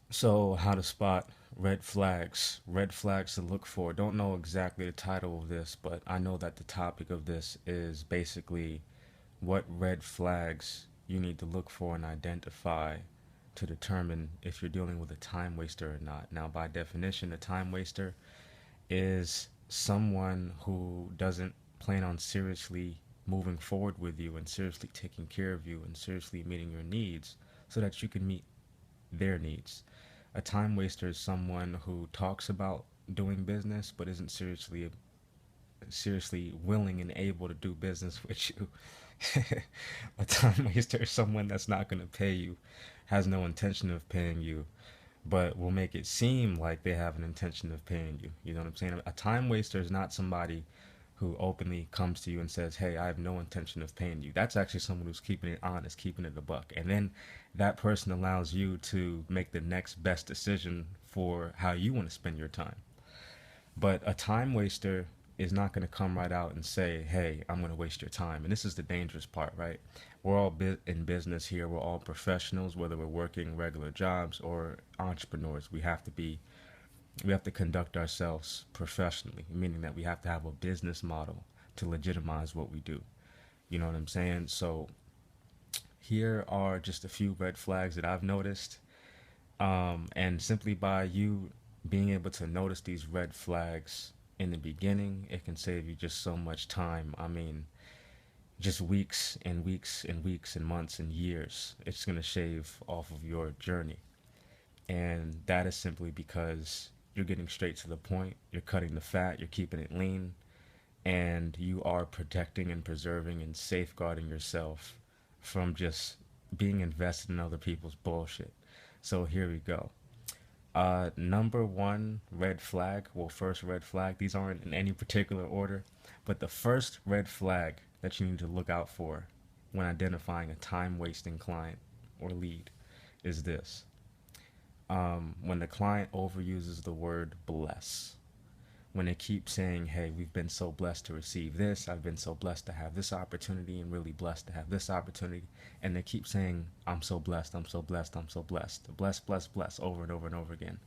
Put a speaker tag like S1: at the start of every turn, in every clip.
S1: So, how to spot red flags to look for. Don't know exactly the title of this, but I know that the topic of this is basically what red flags you need to look for and identify to determine if you're dealing with a time waster or not. Now, by definition, a time waster is someone who doesn't plan on seriously moving forward with you and seriously taking care of you and seriously meeting your needs so that you can meet their needs. A time waster is someone who talks about doing business but isn't seriously willing and able to do business with you. A time waster is someone that's not going to pay you, has no intention of paying you, but will make it seem like they have an intention of paying you. You know what I'm saying? A time waster is not somebody who openly comes to you and says, "Hey, I have no intention of paying you." That's actually someone who's keeping it honest, keeping it a buck. And then that person allows you to make the next best decision for how you want to spend your time. But a time waster is not going to come right out and say, "Hey, I'm going to waste your time." And this is the dangerous part, right? We're all in business here. We're all professionals, whether we're working regular jobs or entrepreneurs. We have to conduct ourselves professionally, meaning that we have to have a business model to legitimize what we do. You know what I'm saying? So here are just a few red flags that I've noticed. And simply by you being able to notice these red flags in the beginning, it can save you just so much time. I mean, just weeks and weeks and weeks and months and years. It's going to shave off of your journey. And that is simply because you're getting straight to the point, you're cutting the fat, you're keeping it lean, and you are protecting and preserving and safeguarding yourself from just being invested in other people's bullshit. So here we go. Number one red flag, well, first red flag, these aren't in any particular order, but the first red flag that you need to look out for when identifying a time wasting client or lead is this: when the client overuses the word bless. When they keep saying, "Hey, we've been so blessed to receive this, I've been so blessed to have this opportunity, and really blessed to have this opportunity," and they keep saying, "I'm so blessed, I'm so blessed, I'm so blessed," bless, bless, bless, over and over and over again.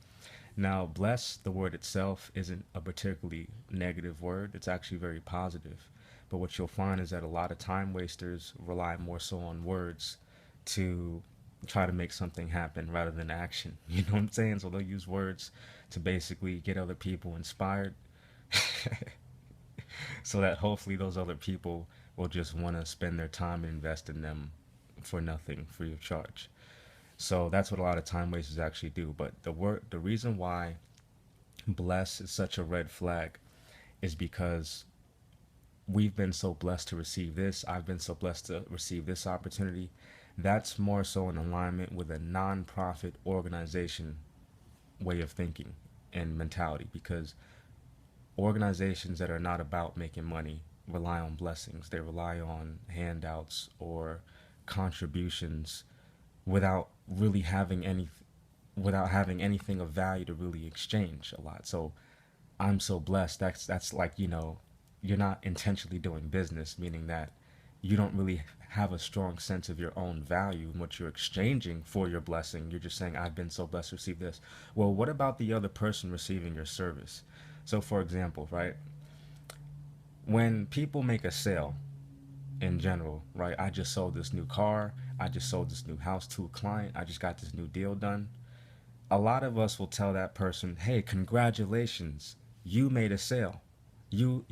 S1: Now, bless, the word itself, isn't a particularly negative word. It's actually very positive. But what you'll find is that a lot of time wasters rely more so on words to try to make something happen rather than action. You know what I'm saying? So they'll use words to basically get other people inspired so that hopefully those other people will just want to spend their time and invest in them for nothing, free of charge. So that's what a lot of time wasters actually do. But the reason why bless is such a red flag is because we've been so blessed to receive this. I've been so blessed to receive this opportunity. That's more so in alignment with a nonprofit organization way of thinking and mentality, because organizations that are not about making money rely on blessings. They rely on handouts or contributions without really having any without having anything of value to really exchange a lot. So I'm so blessed. That's like, you're not intentionally doing business, meaning that you don't really have a strong sense of your own value in what you're exchanging for your blessing. You're just saying, "I've been so blessed to receive this." Well, what about the other person receiving your service? So, for example, right, when people make a sale in general, right, "I just sold this new car, I just sold this new house to a client, I just got this new deal done," a lot of us will tell that person, "Hey, congratulations, you made a sale. You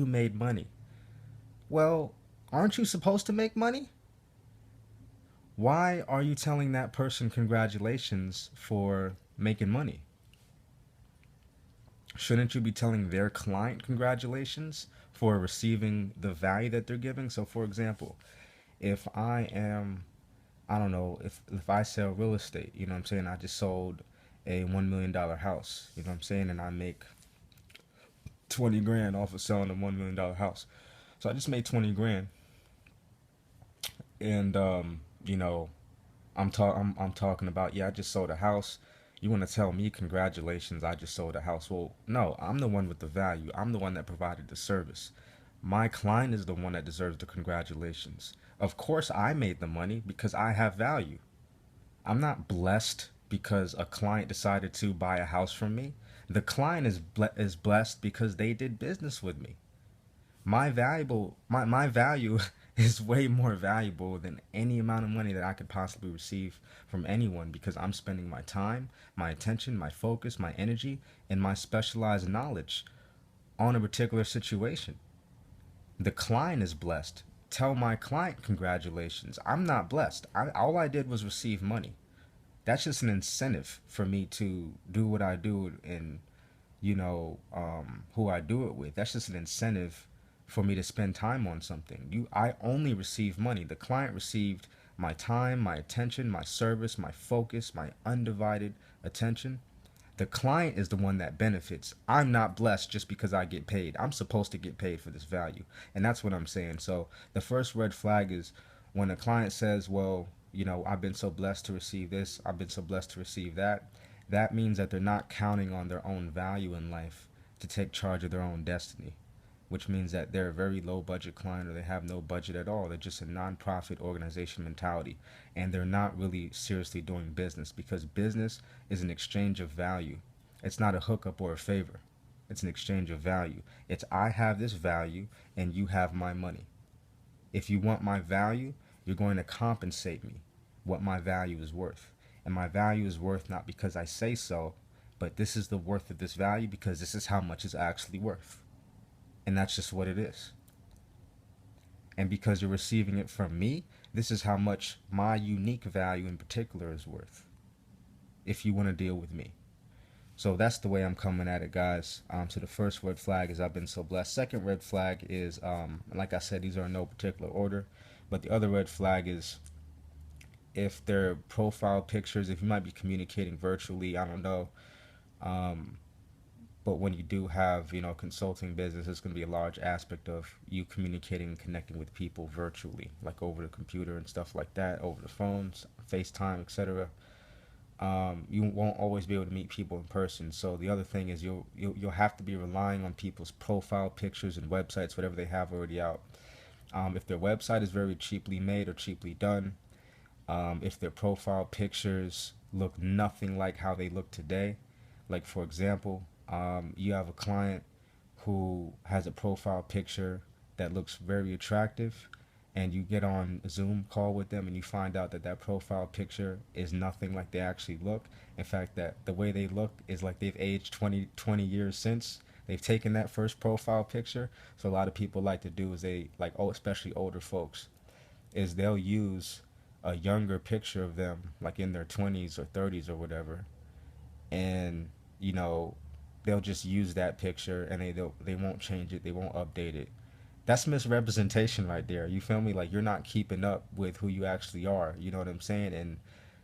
S1: made money." Well, aren't you supposed to make money? Why are you telling that person congratulations for making money? Shouldn't you be telling their client congratulations for receiving the value that they're giving? So, for example, if I don't know, if I sell real estate, you know what I'm saying? I just sold a $1 million house, you know what I'm saying? And I make 20 grand off of selling a $1 million house. So I just made 20 grand. And, I'm talking about, yeah, I just sold a house. You want to tell me congratulations, I just sold a house? Well, no, I'm the one with the value. I'm the one that provided the service. My client is the one that deserves the congratulations. Of course I made the money because I have value. I'm not blessed because a client decided to buy a house from me. The client is blessed because they did business with me. My value is way more valuable than any amount of money that I could possibly receive from anyone because I'm spending my time, my attention, my focus, my energy, and my specialized knowledge on a particular situation. The client is blessed. Tell my client congratulations. I'm not blessed. All I did was receive money. That's just an incentive for me to do what I do and who I do it with. That's just an incentive for me to spend time on something. I only receive money. The client received my time, my attention, my service, my focus, my undivided attention. The client is the one that benefits. I'm not blessed just because I get paid. I'm supposed to get paid for this value. And that's what I'm saying. So the first red flag is when a client says, well, I've been so blessed to receive this, I've been so blessed to receive that. That means that they're not counting on their own value in life to take charge of their own destiny, which means that they're a very low budget client or they have no budget at all. They're just a non-profit organization mentality and they're not really seriously doing business because business is an exchange of value. It's not a hookup or a favor. It's an exchange of value. It's I have this value and you have my money. If you want my value, you're going to compensate me what my value is worth. And my value is worth not because I say so, but this is the worth of this value because this is how much it's actually worth. And that's just what it is. And because you're receiving it from me, this is how much my unique value in particular is worth if you want to deal with me. So that's the way I'm coming at it, guys. So the first red flag is I've been so blessed. Second red flag is, like I said, these are in no particular order. But the other red flag is if their profile pictures, if you might be communicating virtually, I don't know. But when you do have, consulting business, it's going to be a large aspect of you communicating and connecting with people virtually, like over the computer and stuff like that, over the phones, FaceTime, etc. You won't always be able to meet people in person. So the other thing is you'll have to be relying on people's profile pictures and websites, whatever they have already out. If their website is very cheaply made or cheaply done, if their profile pictures look nothing like how they look today, like for example, you have a client who has a profile picture that looks very attractive and you get on a Zoom call with them and you find out that that profile picture is nothing like they actually look. In fact, that the way they look is like they've aged 20 years since they've taken that first profile picture. So a lot of people like to do is especially older folks, is they'll use a younger picture of them like in their 20s or 30s or whatever, and they'll just use that picture and they won't change it, they won't update it. That's misrepresentation right there. You feel me? Like you're not keeping up with who you actually are. You know what I'm saying? And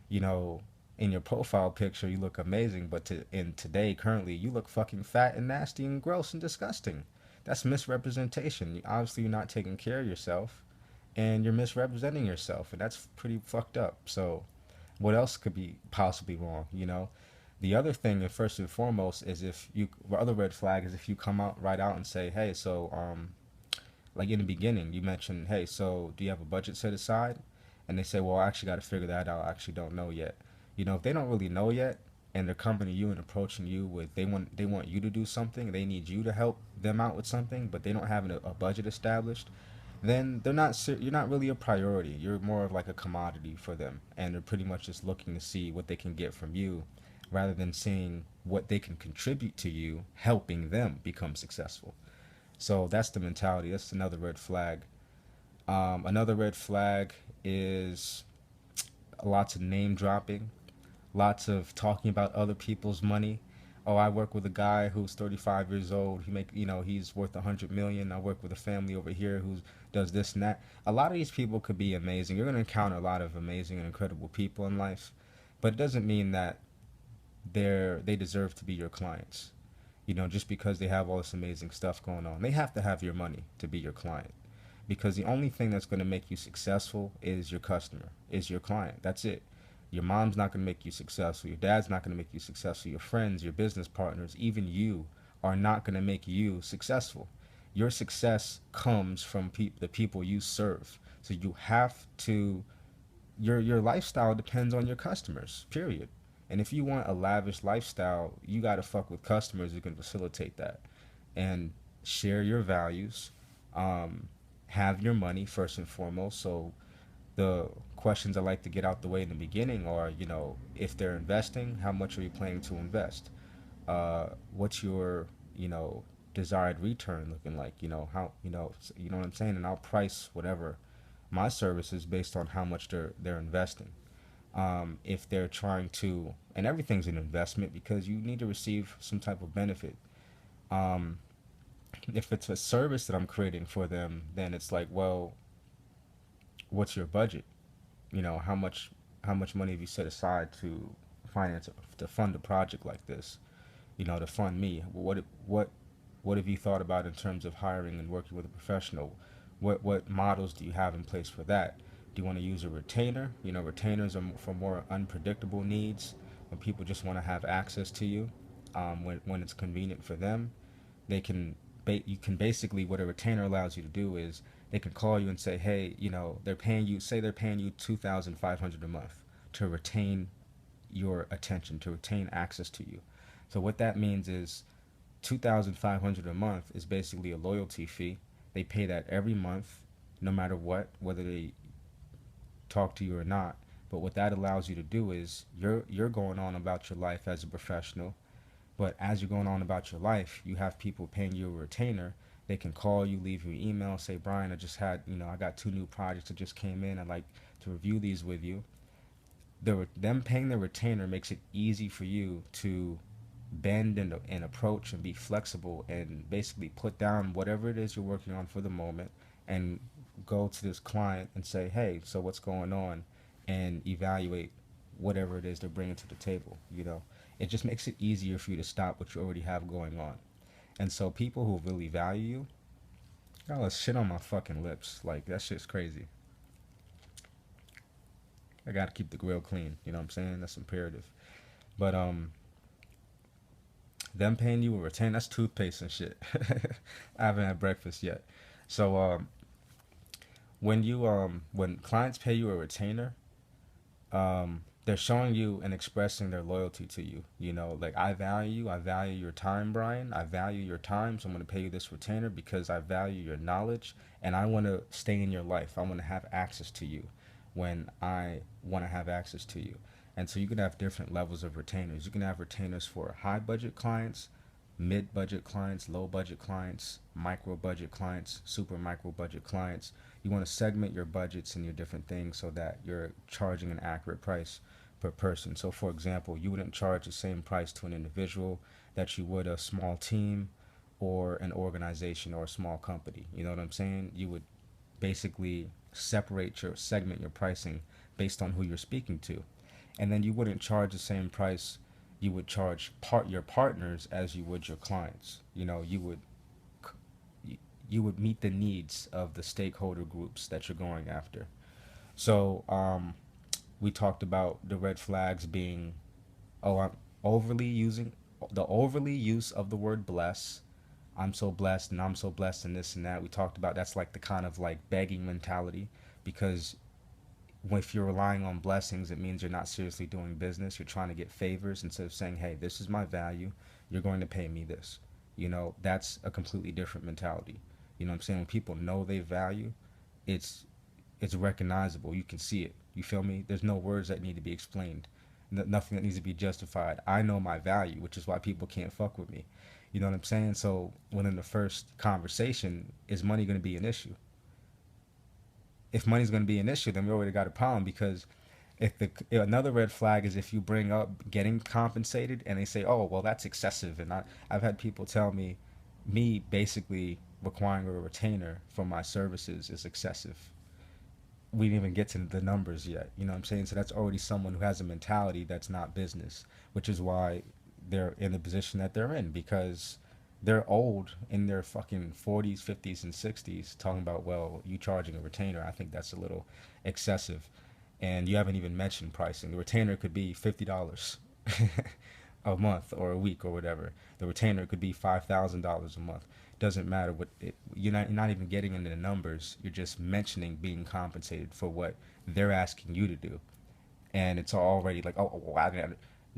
S1: you know, in your profile picture you look amazing, but in today currently you look fucking fat and nasty and gross and disgusting. That's misrepresentation. Obviously you're not taking care of yourself and you're misrepresenting yourself, and that's pretty fucked up. So what else could be possibly wrong? The other thing, and first and foremost, is the other red flag is if you come out right out and say, hey, so like in the beginning you mentioned, hey, so do you have a budget set aside? And they say, well, I actually got to figure that out, I actually don't know yet. If they don't really know yet and they're coming to you and approaching you with they want you to do something, they need you to help them out with something, but they don't have a budget established, then you're not really a priority. You're more of like a commodity for them, and they're pretty much just looking to see what they can get from you rather than seeing what they can contribute to you, helping them become successful. So that's the mentality. That's another red flag. Another red flag is lots of name dropping, lots of talking about other people's money. Oh, I work with a guy who's 35 years old. He's worth 100 million. I work with a family over here who does this and that. A lot of these people could be amazing. You're going to encounter a lot of amazing and incredible people in life, but it doesn't mean that they deserve to be your clients. Just because they have all this amazing stuff going on, they have to have your money to be your client, because the only thing that's going to make you successful is your customer, is your client. That's it. Your mom's not going to make you successful. Your dad's not going to make you successful. Your friends, your business partners, even you are not going to make you successful. Your success comes from the people you serve. So you have to, your lifestyle depends on your customers, period. And if you want a lavish lifestyle, you got to fuck with customers who can facilitate that and share your values. Um, have your money first and foremost. So the questions I like to get out the way in the beginning are, if they're investing, how much are you planning to invest? What's your, desired return looking like? How, you know what I'm saying? And I'll price whatever my services based on how much they're investing. If they're trying to, and everything's an investment because you need to receive some type of benefit. Um, if it's a service that I'm creating for them, then it's like, well, what's your budget? How much money have you set aside to finance to fund a project like this? To fund me. What have you thought about in terms of hiring and working with a professional? What models do you have in place for that? Do you want to use a retainer? Retainers are for more unpredictable needs when people just want to have access to you, when it's convenient for them. They can you can basically, what a retainer allows you to do is they can call you and say, hey, they're paying you 2,500 a month to retain your attention, to retain access to you. So what that means is 2,500 a month is basically a loyalty fee. They pay that every month, no matter what, whether they talk to you or not. But what that allows you to do is you're going on about your life as a professional. But as you're going on about your life, you have people paying you a retainer. They can call you, leave you an email, say, Brian, I got 2 new projects that just came in. I'd like to review these with you. Them paying the retainer makes it easy for you to bend and approach and be flexible and basically put down whatever it is you're working on for the moment and go to this client and say, hey, so what's going on, and evaluate whatever it is they're bringing to the table. It just makes it easier for you to stop what you already have going on. And so people who really value you, got all this shit on my fucking lips. Like, that shit's crazy. I gotta keep the grill clean. You know what I'm saying? That's imperative. But them paying you a retain, that's toothpaste and shit. I haven't had breakfast yet. So when clients pay you a retainer, they're showing you and expressing their loyalty to you. Like, I value your time, Brian. I value your time, so I'm going to pay you this retainer because I value your knowledge and I want to stay in your life. I want to have access to you when I want to have access to you. And so you can have different levels of retainers. You can have retainers for high budget clients, mid budget clients, low budget clients, micro budget clients, super micro budget clients. You want to segment your budgets and your different things so that you're charging an accurate price per person. So for example, you wouldn't charge the same price to an individual that you would a small team or an organization or a small company. You know what I'm saying? You would basically segment your pricing based on who you're speaking to. And then you wouldn't charge the same price you would charge your partners as you would your clients. You would meet the needs of the stakeholder groups that you're going after. So we talked about the red flags being, I'm overly using the overly use of the word bless. I'm so blessed and I'm so blessed and this and that. We talked about that's like the kind of like begging mentality, because if you're relying on blessings, it means you're not seriously doing business. You're trying to get favors instead of saying, hey, this is my value. You're going to pay me this. That's a completely different mentality. You know what I'm saying? When people know they value, it's it's recognizable. You can see it. You feel me? There's no words that need to be explained. Nothing that needs to be justified. I know my value, which is why people can't fuck with me. You know what I'm saying? So when in the first conversation, is money going to be an issue? If money's going to be an issue, then we already got a problem, because another red flag is if you bring up getting compensated and they say, oh, well, that's excessive. And I've had people tell me basically requiring a retainer for my services is excessive. We didn't even get to the numbers yet. You know what I'm saying? So that's already someone who has a mentality that's not business, which is why they're in the position that they're in, because they're old, in their fucking 40s, 50s, and 60s, talking about, well, you charging a retainer. I think that's a little excessive. And you haven't even mentioned pricing. The retainer could be $50 a month or a week or whatever. The retainer could be $5,000 a month. Doesn't matter what you're not even getting into the numbers. You're just mentioning being compensated for what they're asking you to do, and it's already like, oh,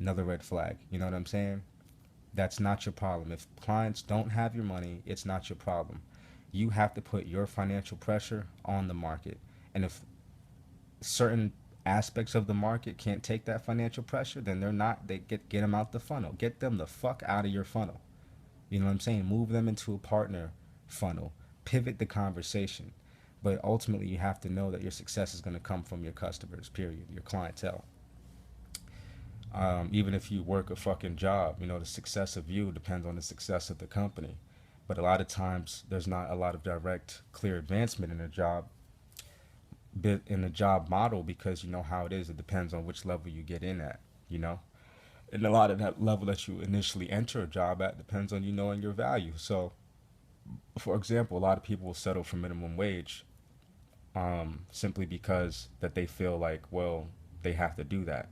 S1: Another red flag. You know what I'm saying? That's not your problem. If clients don't have your money, it's not your problem. You have to put your financial pressure on the market. And if certain aspects of the market can't take that financial pressure, then they get them out the funnel. Get them the fuck out of your funnel. You know what I'm saying? Move them into a partner funnel. Pivot the conversation. But ultimately, you have to know that your success is going to come from your customers, period, your clientele. Even if you work a fucking job, the success of you depends on the success of the company. But a lot of times, there's not a lot of direct, clear advancement in a job model, because you know how it is. It depends on which level you get in at, you know? And a lot of that level that you initially enter a job at depends on you knowing your value. So, for example, a lot of people will settle for minimum wage, simply because that they feel like, well, they have to do that.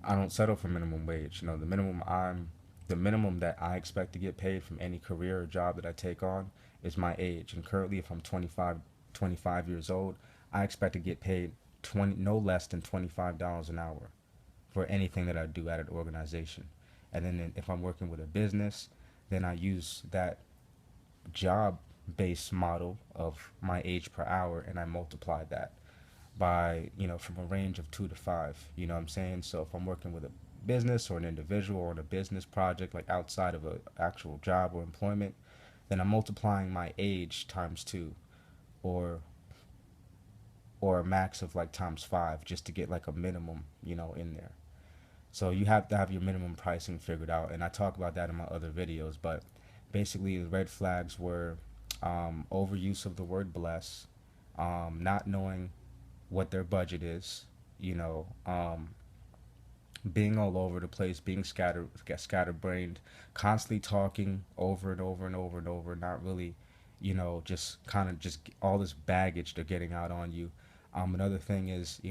S1: I don't settle for minimum wage. The minimum that I expect to get paid from any career or job that I take on is my age. And currently, if I'm 25 years old, I expect to get paid no less than $25 an hour for anything that I do at an organization. And then if I'm working with a business, then I use that job based model of my age per hour, and I multiply that by, from a range of 2 to 5. You know what I'm saying? So if I'm working with a business or an individual or on a business project, like outside of an actual job or employment, then I'm multiplying my age times 2, or a max of like times 5, just to get like a minimum, in there. So you have to have your minimum pricing figured out, and I talk about that in my other videos. But basically, the red flags were overuse of the word bless, not knowing what their budget is, you know, being all over the place, being scatterbrained, constantly talking over and over and over and over, not really, just kind of just all this baggage they're getting out on you. Another thing is,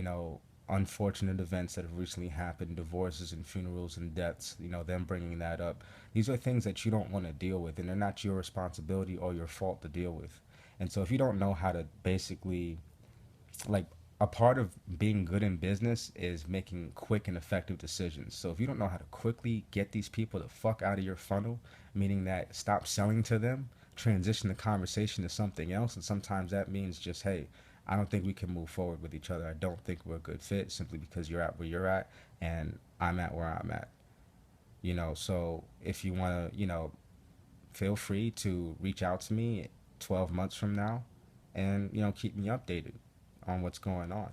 S1: unfortunate events that have recently happened, divorces and funerals and deaths, them bringing that up. These are things that you don't want to deal with, and they're not your responsibility or your fault to deal with. And so if you don't know how to basically, like, a part of being good in business is making quick and effective decisions. So if you don't know how to quickly get these people the fuck out of your funnel, meaning that stop selling to them, transition the conversation to something else, and sometimes that means just, hey, I don't think we can move forward with each other. I don't think we're a good fit, simply because you're at where you're at and I'm at where I'm at. So if you want to, feel free to reach out to me 12 months from now and, keep me updated on what's going on.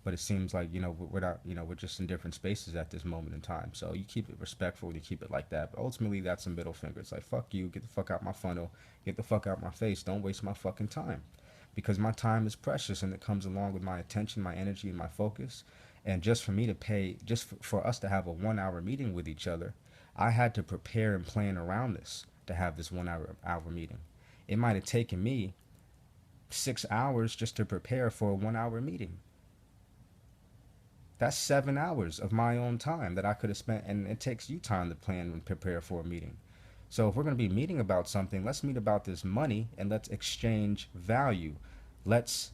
S1: But it seems like, we're not, we're just in different spaces at this moment in time. So you keep it respectful, you keep it like that. But ultimately, that's a middle finger. It's like, fuck you, get the fuck out my funnel, get the fuck out my face. Don't waste my fucking time. Because my time is precious, and it comes along with my attention, my energy, and my focus. And just for me to pay, for us to have a 1 hour meeting with each other, I had to prepare and plan around this to have this 1 hour meeting. It might have taken me 6 hours just to prepare for a 1 hour meeting. That's 7 hours of my own time that I could have spent, and it takes you time to plan and prepare for a meeting. So if we're going to be meeting about something, let's meet about this money and let's exchange value. Let's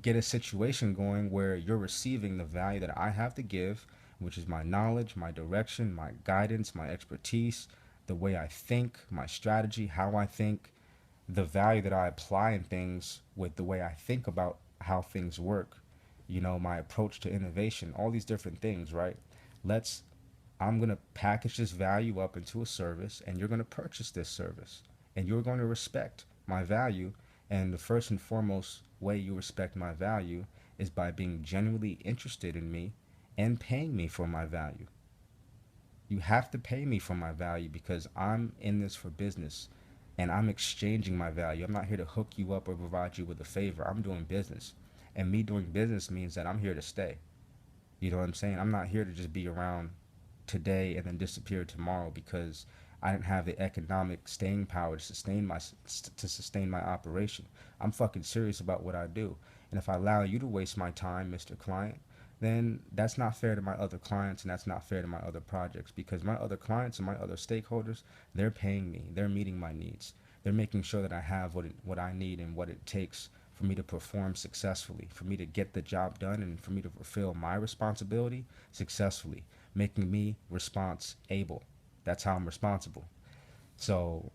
S1: get a situation going where you're receiving the value that I have to give, which is my knowledge, my direction, my guidance, my expertise, the way I think, my strategy, how I think, the value that I apply in things with the way I think about how things work, my approach to innovation, all these different things, right? I'm going to package this value up into a service, and you're going to purchase this service, and you're going to respect my value. And the first and foremost way you respect my value is by being genuinely interested in me and paying me for my value. You have to pay me for my value, because I'm in this for business, and I'm exchanging my value. I'm not here to hook you up or provide you with a favor. I'm doing business, and me doing business means that I'm here to stay. You know what I'm saying? I'm not here to just be around today and then disappear tomorrow because I didn't have the economic staying power to sustain my operation. I'm fucking serious about what I do. And if I allow you to waste my time, Mr. Client, then that's not fair to my other clients, and that's not fair to my other projects, because my other clients and my other stakeholders, they're paying me, they're meeting my needs, they're making sure that I have what I need and what it takes for me to perform successfully, for me to get the job done, and for me to fulfill my responsibility successfully, making me response able. That's how I'm responsible. So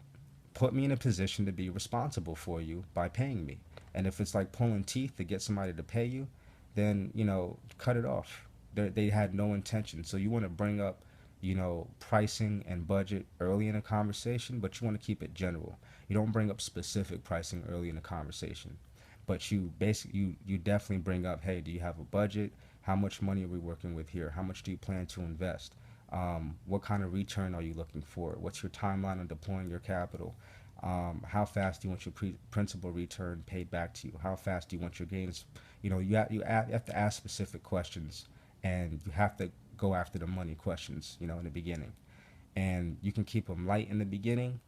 S1: put me in a position to be responsible for you by paying me. And if it's like pulling teeth to get somebody to pay you, then, cut it off. They had no intention. So you want to bring up, pricing and budget early in a conversation, but you want to keep it general. You don't bring up specific pricing early in a conversation. But you definitely bring up, hey, do you have a budget? How much money are we working with here? How much do you plan to invest? What kind of return are you looking for? What's your timeline on deploying your capital? How fast do you want your principal return paid back to you? How fast do you want your gains? You have to ask specific questions, and you have to go after the money questions, in the beginning. And you can keep them light in the beginning,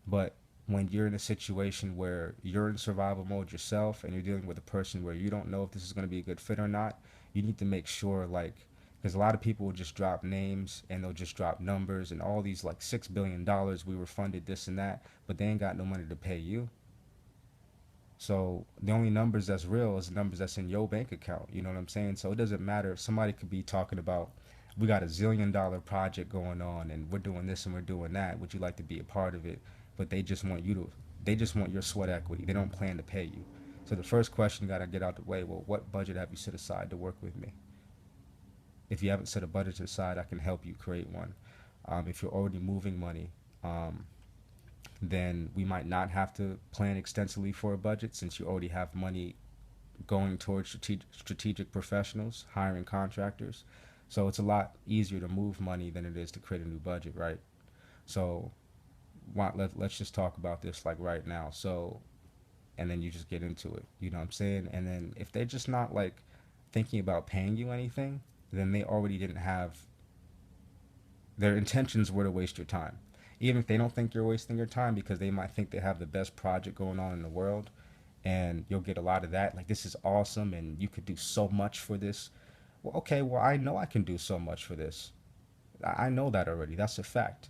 S1: but when you're in a situation where you're in survival mode yourself and you're dealing with a person where you don't know if this is going to be a good fit or not, you need to make sure, like, because a lot of people will just drop names and they'll just drop numbers and all these like $6 billion we were funded this and that, but they ain't got no money to pay you. So the only numbers that's real is the numbers that's in your bank account. You know what I'm saying? So it doesn't matter if somebody could be talking about, we got $1 zillion project going on and we're doing this and we're doing that. Would you like to be a part of it? But they just want your sweat equity. They don't plan to pay you. So the first question you got to get out the way. Well, what budget have you set aside to work with me? If you haven't set a budget aside, I can help you create one. If you're already moving money, um, then we might not have to plan extensively for a budget since you already have money going towards strategic professionals, hiring contractors. So it's a lot easier to move money than it is to create a new budget, right? So let's just talk about this like right now. So, and then you just get into it. You know what I'm saying? And then if they're just not like thinking about paying you anything, then they already didn't have, their intentions were to waste your time. Even if they don't think you're wasting your time because they might think they have the best project going on in the world, and you'll get a lot of that. Like, this is awesome and you could do so much for this. Well, okay, well, I know I can do so much for this. I know that already. That's a fact.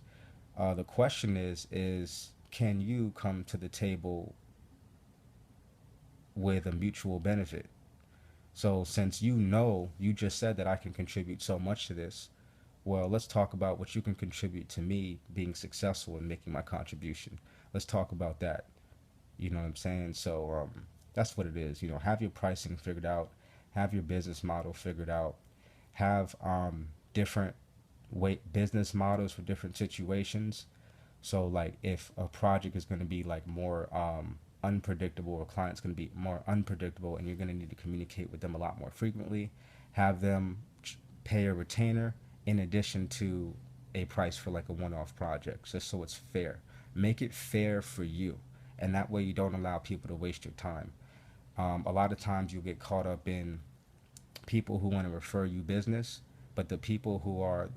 S1: The question is can you come to the table with a mutual benefit? So since you just said that I can contribute so much to this, well, let's talk about what you can contribute to me being successful in making my contribution. Let's talk about that. You know what I'm saying? So that's what it is. Have your pricing figured out, have your business model figured out, have different business models for different situations. So like if a project is going to be like more unpredictable, or a client's going to be more unpredictable, and you're going to need to communicate with them a lot more frequently, have them pay a retainer in addition to a price for like a one-off project, just so it's fair. Make it fair for you, and that way you don't allow people to waste your time. A lot of times you'll get caught up in people who want to refer you business, but the people who are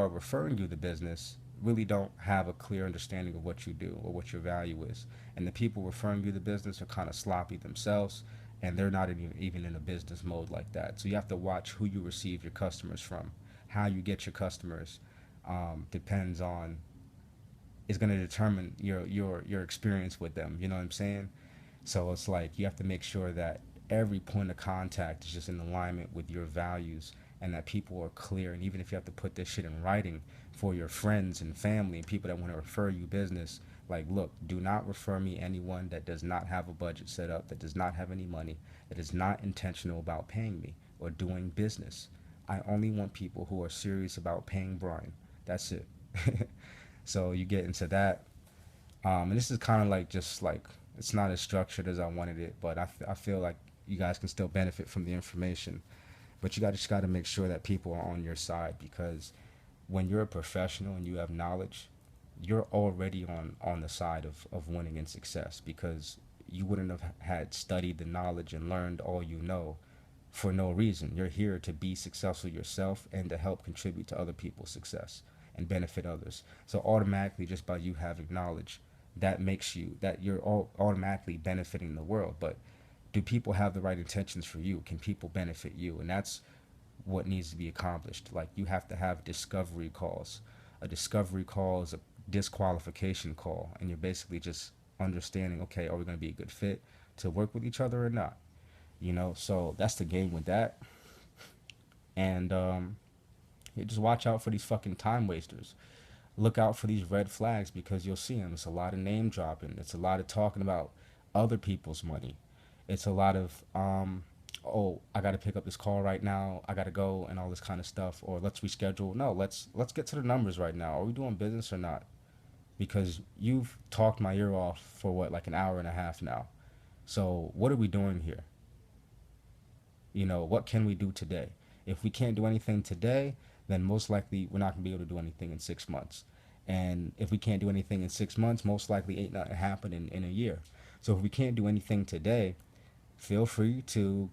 S1: referring you the business really don't have a clear understanding of what you do or what your value is. And the people referring you the business are kind of sloppy themselves, and they're not even in a business mode like that. So you have to watch who you receive your customers from. How you get your customers depends on, is going to determine your experience with them. You know what I'm saying? So it's like you have to make sure that every point of contact is just in alignment with your values, and that people are clear. And even if you have to put this shit in writing for your friends and family and people that want to refer you business, like, look, do not refer me anyone that does not have a budget set up, that does not have any money, that is not intentional about paying me or doing business. I only want people who are serious about paying Brian. That's it. So you get into that. And this is kind of like, just like, it's not as structured as I wanted it, but I feel like you guys can still benefit from the information. But just got to make sure that people are on your side, because when you're a professional and you have knowledge, you're already on the side of winning and success, because you wouldn't have had studied the knowledge and learned all you know for no reason. You're here to be successful yourself and to help contribute to other people's success and benefit others. So automatically, just by you having knowledge, that makes you, that you're all automatically benefiting the world. But do people have the right intentions for you? Can people benefit you? And that's what needs to be accomplished. Like, you have to have discovery calls. A discovery call is a disqualification call, and you're basically just understanding, okay, are we going to be a good fit to work with each other or not? So that's the game with that. And You just watch out for these fucking time wasters. Look out for these red flags because you'll see them. It's a lot of name dropping. It's a lot of talking about other people's money. It's a lot of oh, I got to pick up this call right now. I got to go and all this kind of stuff. Or let's reschedule. No, let's get to the numbers right now. Are we doing business or not? Because you've talked my ear off for what, like an hour and a half now. So what are we doing here? What can we do today? If we can't do anything today, then most likely we're not going to be able to do anything in 6 months. And if we can't do anything in 6 months, most likely ain't nothing happen in a year. So if we can't do anything today, feel free to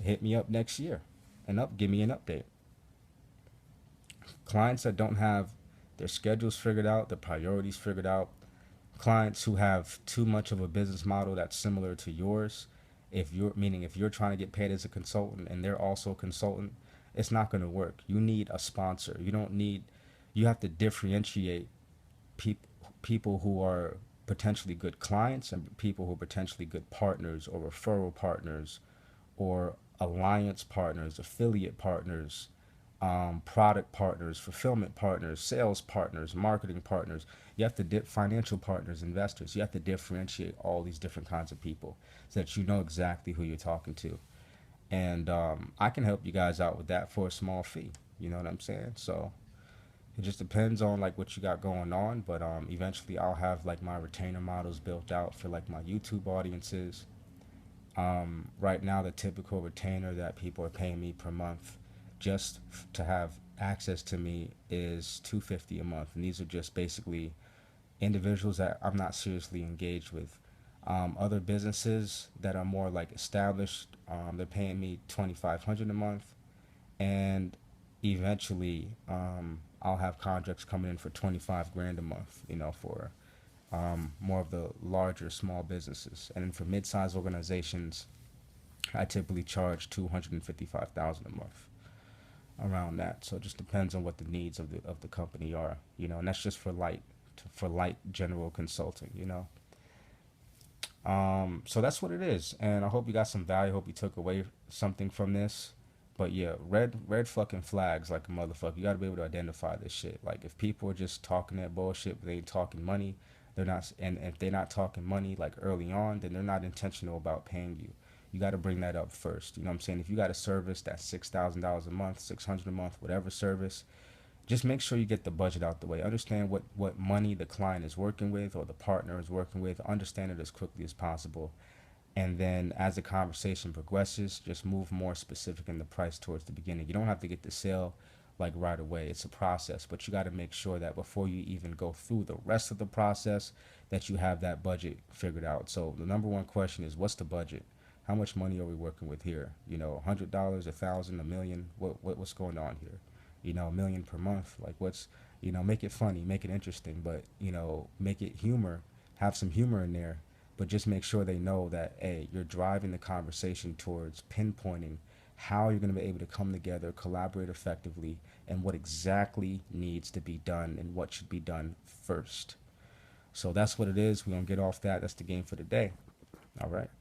S1: hit me up next year and give me an update. Clients that don't have their schedules figured out, their priorities figured out, clients who have too much of a business model that's similar to yours, if you're trying to get paid as a consultant and they're also a consultant, it's not going to work. You need a sponsor. You have to differentiate people who are potentially good clients and people who are potentially good partners or referral partners or alliance partners, affiliate partners, product partners, fulfillment partners, sales partners, marketing partners. You have to financial partners, investors. You have to differentiate all these different kinds of people so that you know exactly who you're talking to. And I can help you guys out with that for a small fee. You know what I'm saying? So it just depends on like what you got going on. But eventually I'll have like my retainer models built out for like my YouTube audiences. Right now, the typical retainer that people are paying me per month just to have access to me is $250 a month, and these are just basically individuals that I'm not seriously engaged with. Other businesses that are more like established, they're paying me $2,500 a month, and eventually I'll have contracts coming in for 25 grand a month. For more of the larger small businesses, and then for mid-sized organizations, I typically charge 255,000 a month, around that. So it just depends on what the needs of the company are, and that's just for light general consulting. So that's what it is, and I hope you got some value. I hope you took away something from this. But yeah, red fucking flags like a motherfucker. You gotta be able to identify this shit. Like if people are just talking that bullshit, but they ain't talking money, they're not. And if they're not talking money like early on, then they're not intentional about paying you. You got to bring that up first. You know what I'm saying? If you got a service that's $6,000 a month, 600 a month, whatever service, just make sure you get the budget out the way. Understand what money the client is working with or the partner is working with. Understand it as quickly as possible. And then as the conversation progresses, just move more specific in the price towards the beginning. You don't have to get the sale like right away. It's a process, but you got to make sure that before you even go through the rest of the process, that you have that budget figured out. So the number one question is, what's the budget? How much money are we working with here? $100, 1,000, a million. What's going on here? A million per month. Like make it funny, make it interesting, but make it humor, have some humor in there, but just make sure they know that, hey, you're driving the conversation towards pinpointing how you're going to be able to come together, collaborate effectively, and what exactly needs to be done and what should be done first. So that's what it is. We're going to get off that. That's the game for the day. All right.